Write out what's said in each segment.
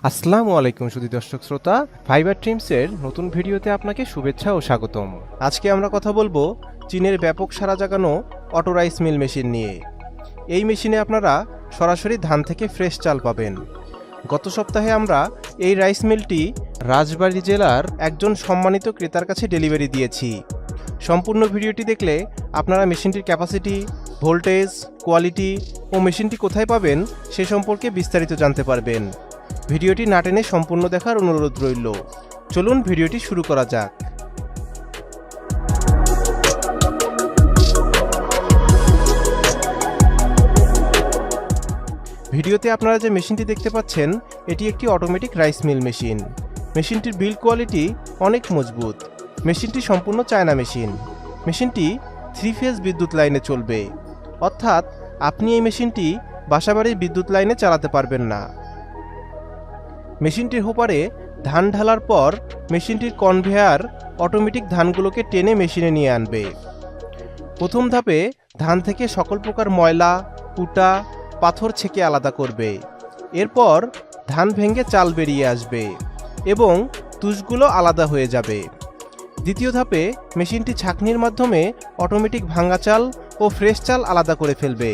আসসালামু আলাইকুম সুধী দর্শক শ্রোতা, ফাইবার ট্রিমসের নতুন ভিডিওতে আপনাকে শুভেচ্ছা ও স্বাগতম। আজকে আমরা কথা বলবো চীনের ব্যাপক সাড়া জাগানো অটো রাইস মিল মেশিন নিয়ে। এই মেশিনে আপনারা সরাসরি ধান থেকে ফ্রেশ চাল পাবেন। গত সপ্তাহে আমরা এই রাইস মিলটি রাজবাড়ী জেলার একজন সম্মানিত ক্রেতার কাছে ডেলিভারি দিয়েছি। সম্পূর্ণ ভিডিওটি দেখলে আপনারা মেশিনটির ক্যাপাসিটি, ভোল্টেজ, কোয়ালিটি ও মেশিনটি কোথায় পাবেন সে সম্পর্কে বিস্তারিত জানতে পারবেন। ভিডিওটি না টেনে সম্পূর্ণ দেখার অনুরোধ রইল। চলুন ভিডিওটি শুরু করা যাক। ভিডিওতে আপনারা যে মেশিনটি দেখতে পাচ্ছেন এটি একটি অটোমেটিক রাইস মিল মেশিন। মেশিনটির বিল্ড কোয়ালিটি অনেক মজবুত। মেশিনটি সম্পূর্ণ চায়না মেশিন। মেশিনটি 3 ফেজ বিদ্যুৎ লাইনে চলবে, অর্থাৎ আপনি এই মেশিনটি বাসাবাড়ির বিদ্যুৎ লাইনে চালাতে পারবেন না। মেশিনটির হোপারে ধান ঢালার পর মেশিনটির কনভেয়ার অটোমেটিক ধানগুলোকে টেনে মেশিনে নিয়ে আনবে। প্রথম ধাপে ধান থেকে সকল প্রকার ময়লা, কুটা, পাথর ছেঁকে আলাদা করবে। এরপর ধান ভেঙে চাল বেরিয়ে আসবে এবং তুষগুলো আলাদা হয়ে যাবে। দ্বিতীয় ধাপে মেশিনটি ছাঁকনির মাধ্যমে অটোমেটিক ভাঙা চাল ও ফ্রেশ চাল আলাদা করে ফেলবে।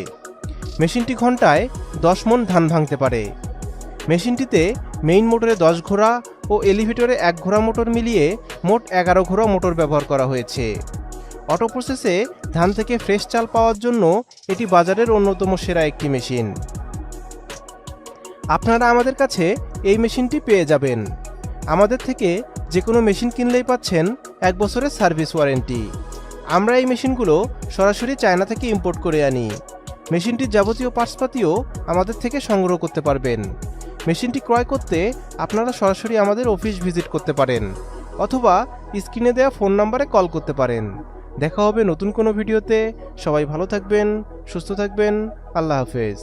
মেশিনটি ঘন্টায় 10 মণ ধান ভাঙতে পারে। মেশিনটিতে মেইন মোটরে 10 ঘোড়া ও এলিভেটরে 1 ঘোড়া মোটর মিলিয়ে মোট 11 ঘোড়া মোটর ব্যবহার করা হয়েছে। অটো প্রসেসে ধান থেকে ফ্রেশ চাল পাওয়ার জন্য এটি বাজারের অন্যতম সেরা একটি মেশিন। আপনারা আমাদের কাছে এই মেশিনটি পেয়ে যাবেন। আমাদের থেকে যে কোনো মেশিন কিনলেই পাচ্ছেন 1 বছরের সার্ভিস ওয়ারেন্টি। আমরা এই মেশিনগুলো সরাসরি চায়না থেকে ইম্পোর্ট করে আনি। মেশিনটির যাবতীয় পার্টসপাতিও আমাদের থেকে সংগ্রহ করতে পারবেন। মেশিনটি ক্রয় করতে আপনারা সরাসরি আমাদের অফিস ভিজিট করতে পারেন অথবা স্ক্রিনে দেওয়া ফোন নম্বরে কল করতে পারেন। দেখা হবে নতুন কোনো ভিডিওতে। সবাই ভালো থাকবেন, সুস্থ থাকবেন। আল্লাহ হাফেজ।